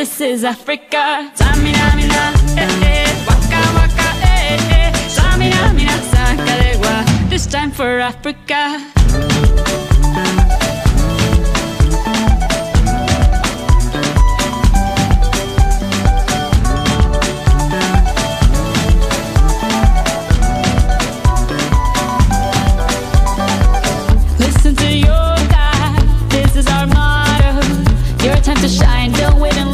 this is Africa. Samina, mina, waka, waka, Samina, mina, sakalegua. This time for Africa. Listen to your God, this is our motto. Your time to shine, don't wait and